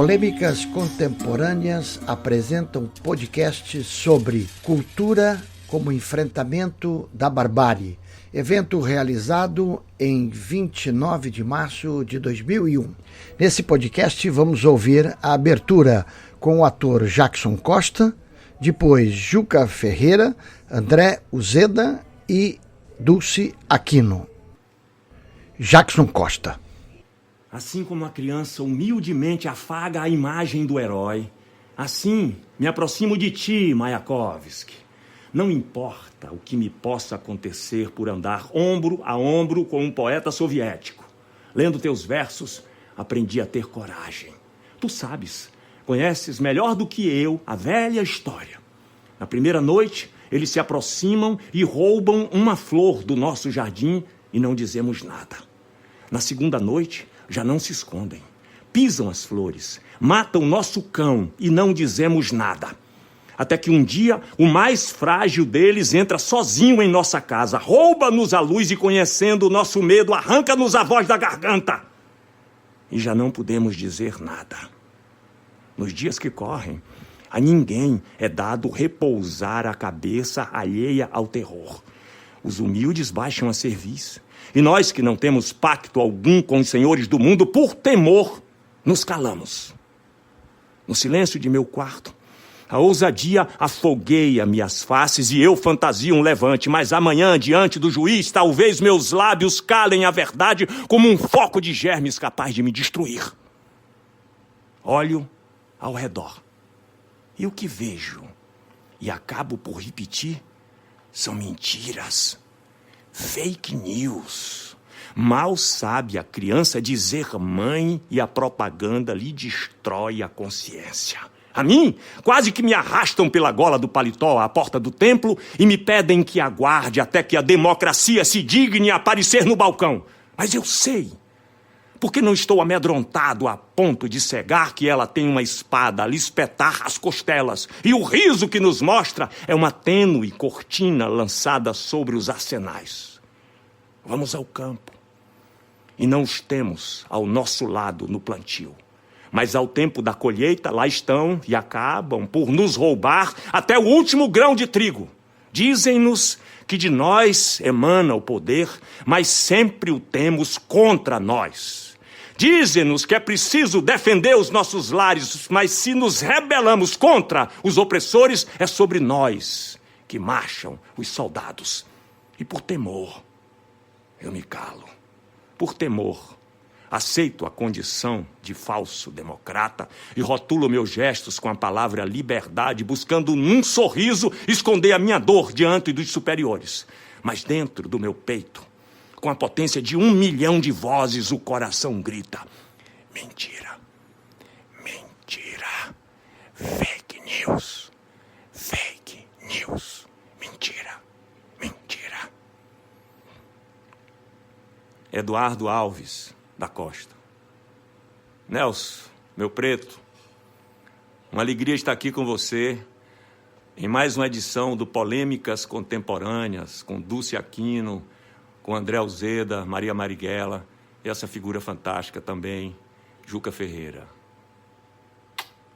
Polêmicas Contemporâneas apresenta um podcast sobre cultura como enfrentamento da barbárie. Evento realizado em 29 de março de 2001. Nesse podcast vamos ouvir a abertura com o ator Jackson Costa, depois Juca Ferreira, André Uzeda e Dulce Aquino. Jackson Costa. Assim como a criança humildemente afaga a imagem do herói, assim me aproximo de ti, Mayakovsky. Não importa o que me possa acontecer por andar ombro a ombro com um poeta soviético. Lendo teus versos, aprendi a ter coragem. Tu sabes, conheces melhor do que eu a velha história. Na primeira noite, eles se aproximam e roubam uma flor do nosso jardim e não dizemos nada. Na segunda noite, já não se escondem. Pisam as flores, matam nosso cão e não dizemos nada. Até que um dia, o mais frágil deles entra sozinho em nossa casa, rouba-nos a luz e, conhecendo o nosso medo, arranca-nos a voz da garganta. E já não podemos dizer nada. Nos dias que correm, a ninguém é dado repousar a cabeça alheia ao terror. Os humildes baixam a cerviz. E nós que não temos pacto algum com os senhores do mundo, por temor, nos calamos. No silêncio de meu quarto, a ousadia afogueia minhas faces e eu fantasio um levante. Mas amanhã, diante do juiz, talvez meus lábios calem a verdade como um foco de germes capaz de me destruir. Olho ao redor. E o que vejo, e acabo por repetir, são mentiras. Fake news. Mal sabe a criança dizer mãe e a propaganda lhe destrói a consciência. A mim, quase que me arrastam pela gola do paletó à porta do templo e me pedem que aguarde até que a democracia se digne aparecer no balcão. Mas eu sei, porque não estou amedrontado a ponto de cegar que ela tem uma espada a lhe espetar as costelas. E o riso que nos mostra é uma tênue cortina lançada sobre os arsenais. Vamos ao campo. E não os temos ao nosso lado no plantio. Mas ao tempo da colheita, lá estão e acabam por nos roubar até o último grão de trigo. Dizem-nos que de nós emana o poder, mas sempre o temos contra nós. Dizem-nos que é preciso defender os nossos lares, mas se nos rebelamos contra os opressores, é sobre nós que marcham os soldados. E por temor, eu me calo. Por temor, aceito a condição de falso democrata e rotulo meus gestos com a palavra liberdade, buscando num sorriso esconder a minha dor diante dos superiores. Mas dentro do meu peito, com a potência de 1 milhão de vozes, o coração grita: mentira, mentira, fake news, fake news, mentira, mentira. Eduardo Alves da Costa. Nelson, meu preto, uma alegria estar aqui com você em mais uma edição do Polêmicas Contemporâneas, com Dulce Aquino, com André Uzeda, Maria Marighella e essa figura fantástica também, Juca Ferreira.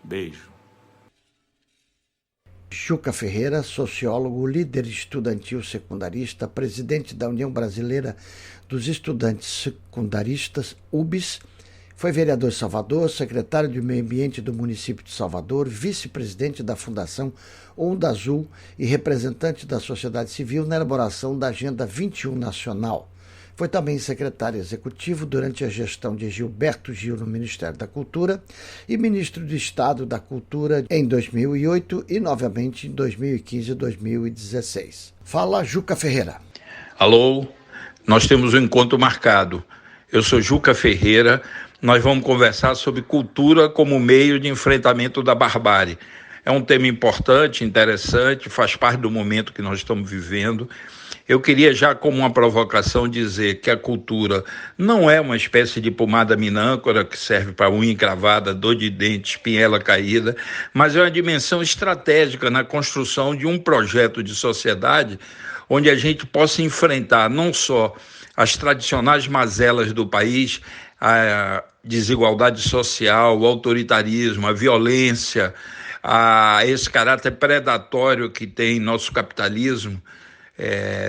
Beijo. Juca Ferreira, sociólogo, líder estudantil secundarista, presidente da União Brasileira dos Estudantes Secundaristas, UBS, foi vereador de Salvador, secretário de Meio Ambiente do município de Salvador, vice-presidente da Fundação Onda Azul e representante da sociedade civil na elaboração da Agenda 21 Nacional. Foi também secretário executivo durante a gestão de Gilberto Gil no Ministério da Cultura e ministro de Estado da Cultura em 2008 e novamente em 2015 e 2016. Fala, Juca Ferreira. Alô, nós temos um encontro marcado. Eu sou Juca Ferreira. Nós vamos conversar sobre cultura como meio de enfrentamento da barbárie. É um tema importante, interessante, faz parte do momento que nós estamos vivendo. Eu queria já, como uma provocação, dizer que a cultura não é uma espécie de pomada minâncora que serve para unha encravada, dor de dente, espinhela caída, mas é uma dimensão estratégica na construção de um projeto de sociedade onde a gente possa enfrentar não só as tradicionais mazelas do país, a desigualdade social, o autoritarismo, a violência, a esse caráter predatório que tem nosso capitalismo,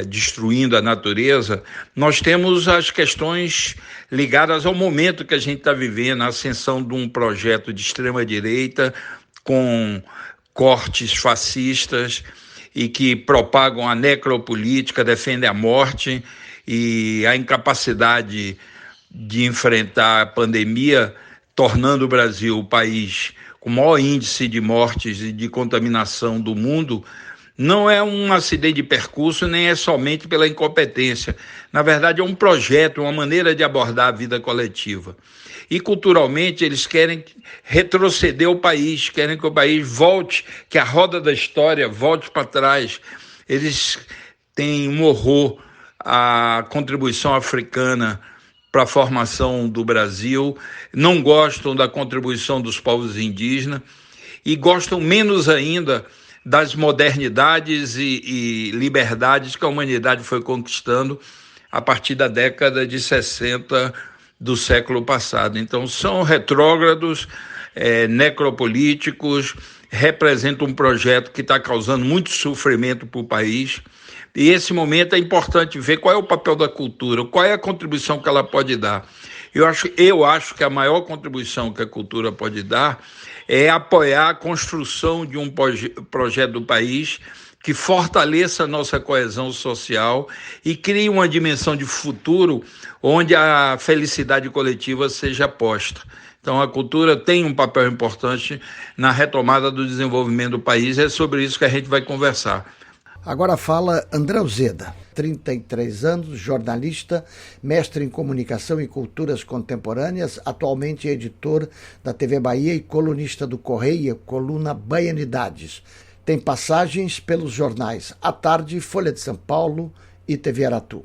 destruindo a natureza, nós temos as questões ligadas ao momento que a gente está vivendo, a ascensão de um projeto de extrema-direita com cortes fascistas e que propagam a necropolítica, defendem a morte e a incapacidade de enfrentar a pandemia, tornando o Brasil o país com o maior índice de mortes e de contaminação do mundo. Não é um acidente de percurso, nem é somente pela incompetência. Na verdade, é um projeto, uma maneira de abordar a vida coletiva. E, culturalmente, eles querem retroceder o país, querem que o país volte, que a roda da história volte para trás. Eles têm um horror à contribuição africana para a formação do Brasil, não gostam da contribuição dos povos indígenas e gostam menos ainda das modernidades e liberdades que a humanidade foi conquistando a partir da década de 60 do século passado. Então, são retrógrados, necropolíticos, representam um projeto que está causando muito sofrimento para o país. E esse momento é importante ver qual é o papel da cultura, qual é a contribuição que ela pode dar. Eu acho que a maior contribuição que a cultura pode dar é apoiar a construção de um projeto do país que fortaleça a nossa coesão social e crie uma dimensão de futuro onde a felicidade coletiva seja posta. Então, a cultura tem um papel importante na retomada do desenvolvimento do país, é sobre isso que a gente vai conversar. Agora fala André Uzeda, 33 anos, jornalista, mestre em comunicação e culturas contemporâneas, atualmente editor da TV Bahia e colunista do Correio, coluna Baianidades. Tem passagens pelos jornais À Tarde, Folha de São Paulo e TV Aratu.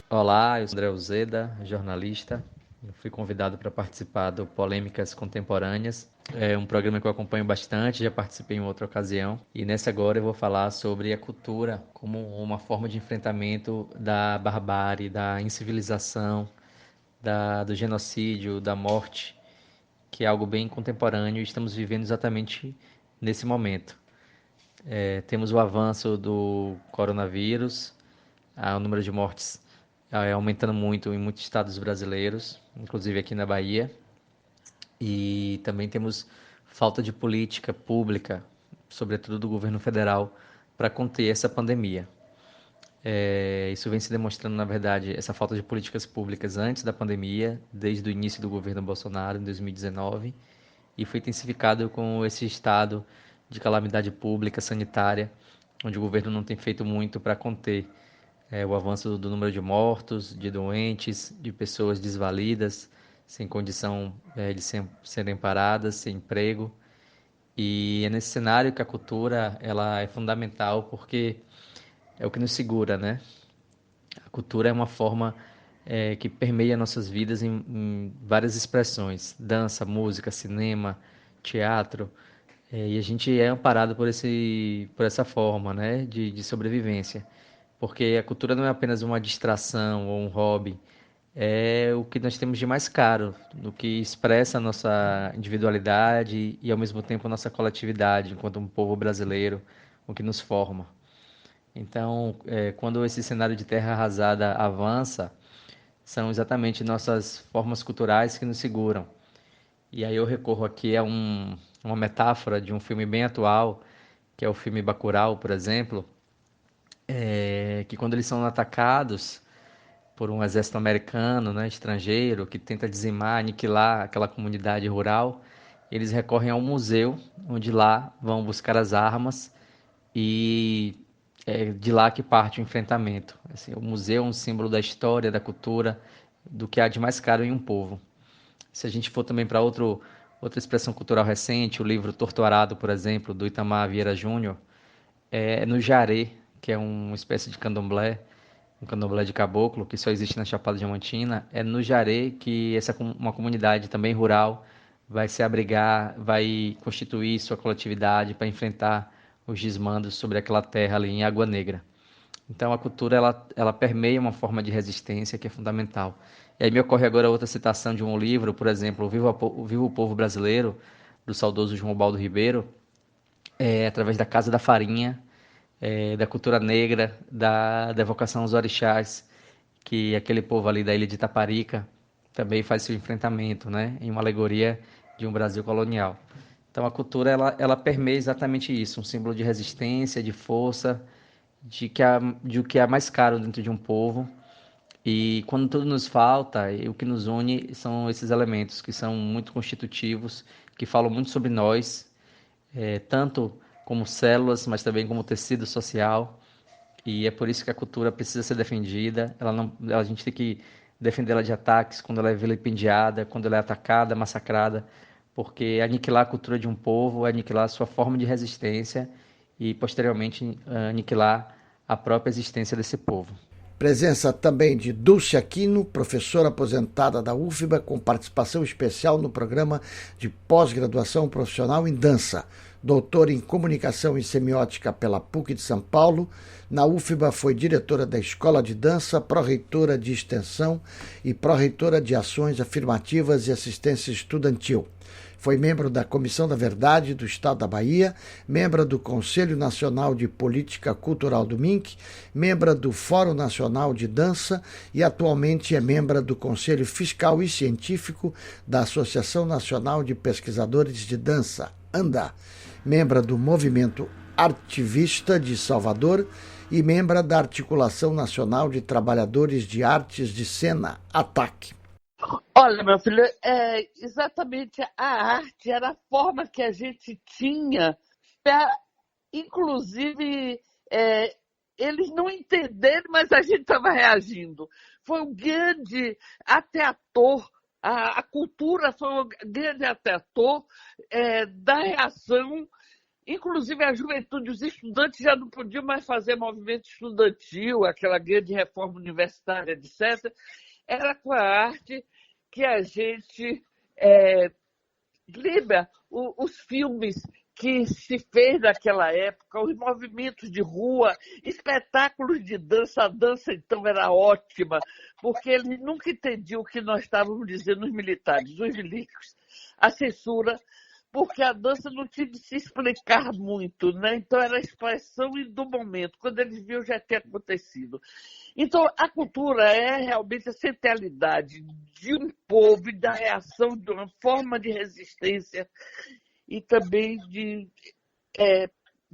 Olá, eu sou André Uzeda, jornalista. Eu fui convidado para participar do Polêmicas Contemporâneas. É um programa que eu acompanho bastante, já participei em outra ocasião. E nessa agora eu vou falar sobre a cultura como uma forma de enfrentamento da barbárie, da incivilização, do genocídio, da morte, que é algo bem contemporâneo e estamos vivendo exatamente nesse momento. Temos o avanço do coronavírus, o número de mortes aumentando muito em muitos estados brasileiros, inclusive aqui na Bahia. E também temos falta de política pública, sobretudo do governo federal, para conter essa pandemia. Isso vem se demonstrando, na verdade, essa falta de políticas públicas antes da pandemia, desde o início do governo Bolsonaro, em 2019, e foi intensificado com esse estado de calamidade pública, sanitária, onde o governo não tem feito muito para conter o avanço do número de mortos, de doentes, de pessoas desvalidas, sem condição de serem paradas, sem emprego. E é nesse cenário que a cultura ela é fundamental, porque é o que nos segura, né? A cultura é uma forma que permeia nossas vidas em várias expressões: dança, música, cinema, teatro. E a gente é amparado por essa forma, né, de sobrevivência. Porque a cultura não é apenas uma distração ou um hobby, é o que nós temos de mais caro, do que expressa a nossa individualidade e, ao mesmo tempo, a nossa coletividade, enquanto um povo brasileiro, o que nos forma. Então, quando esse cenário de terra arrasada avança, são exatamente nossas formas culturais que nos seguram. E aí eu recorro aqui a uma metáfora de um filme bem atual, que é o filme Bacurau, por exemplo, que quando eles são atacados por um exército americano, né, estrangeiro, que tenta dizimar, aniquilar aquela comunidade rural, eles recorrem ao museu, onde lá vão buscar as armas e é de lá que parte o enfrentamento. Assim, o museu é um símbolo da história, da cultura, do que há de mais caro em um povo. Se a gente for também para outra expressão cultural recente, o livro Torturado, por exemplo, do Itamar Vieira Júnior, é no jaré, que é uma espécie de candomblé, um candomblé de caboclo, que só existe na Chapada Diamantina. É no jaré que uma comunidade também rural vai se abrigar, vai constituir sua coletividade para enfrentar os desmandos sobre aquela terra ali em Água Negra. Então a cultura ela permeia uma forma de resistência que é fundamental. E aí me ocorre agora outra citação de um livro, por exemplo, Viva o Povo Brasileiro, do saudoso João Baldo Ribeiro, através da Casa da Farinha, da cultura negra, da evocação aos orixás, que aquele povo ali da ilha de Itaparica também faz seu enfrentamento, né, em uma alegoria de um Brasil colonial. Então a cultura ela permeia exatamente isso, um símbolo de resistência, de força, de o que é mais caro dentro de um povo. E quando tudo nos falta, o que nos une são esses elementos que são muito constitutivos, que falam muito sobre nós, tanto como células, mas também como tecido social. E é por isso que a cultura precisa ser defendida. A gente tem que defendê-la de ataques, quando ela é vilipendiada, quando ela é atacada, massacrada, porque aniquilar a cultura de um povo é aniquilar a sua forma de resistência e, posteriormente, aniquilar a própria existência desse povo. Presença também de Dulce Aquino, professora aposentada da UFBA, com participação especial no programa de pós-graduação profissional em dança. Doutora em Comunicação e Semiótica pela PUC de São Paulo. Na UFBA foi diretora da Escola de Dança, pró-reitora de Extensão e pró-reitora de Ações Afirmativas e Assistência Estudantil. Foi membro da Comissão da Verdade do Estado da Bahia, membro do Conselho Nacional de Política Cultural do MINC, membro do Fórum Nacional de Dança e atualmente é membro do Conselho Fiscal e Científico da Associação Nacional de Pesquisadores de Dança, ANDA, membro do Movimento Artivista de Salvador e membro da Articulação Nacional de Trabalhadores de Artes de Cena, ATAC. Olha, meu filho, exatamente a arte era a forma que a gente tinha para, inclusive, eles não entenderam, mas a gente estava reagindo. Foi um grande até ator, a cultura foi um grande até ator da reação. Inclusive, a juventude, os estudantes já não podiam mais fazer movimento estudantil, aquela grande reforma universitária, etc. Era com a arte que a gente lembra os filmes que se fez naquela época, os movimentos de rua, espetáculos de dança. A dança, então, era ótima, porque eles nunca entendiam o que nós estávamos dizendo os militares, os milicos, a censura, porque a dança não tinha de se explicar muito, né? Então era a expressão do momento, quando eles viam já tinha acontecido. Então a cultura é realmente a centralidade de um povo e da reação de uma forma de resistência e também de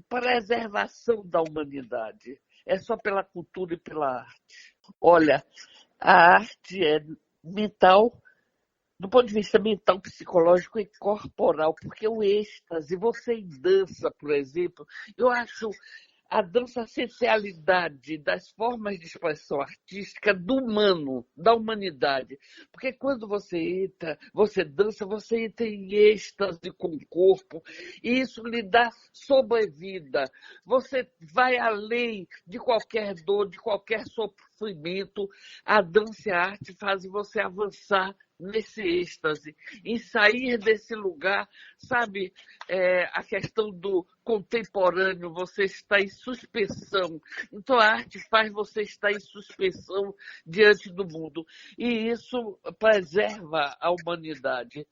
preservação da humanidade. É só pela cultura e pela arte. Olha, a arte é mental, do ponto de vista mental, psicológico e corporal, porque o êxtase, você em dança, por exemplo, eu acho a dança a essencialidade das formas de expressão artística do humano, da humanidade. Porque quando você entra, você dança, você entra em êxtase com o corpo, e isso lhe dá sobrevida. Você vai além de qualquer dor, de qualquer sofrimento. A dança e a arte fazem você avançar nesse êxtase, em sair desse lugar, sabe, a questão do contemporâneo, você está em suspensão. Então a arte faz você estar em suspensão diante do mundo, e isso preserva a humanidade.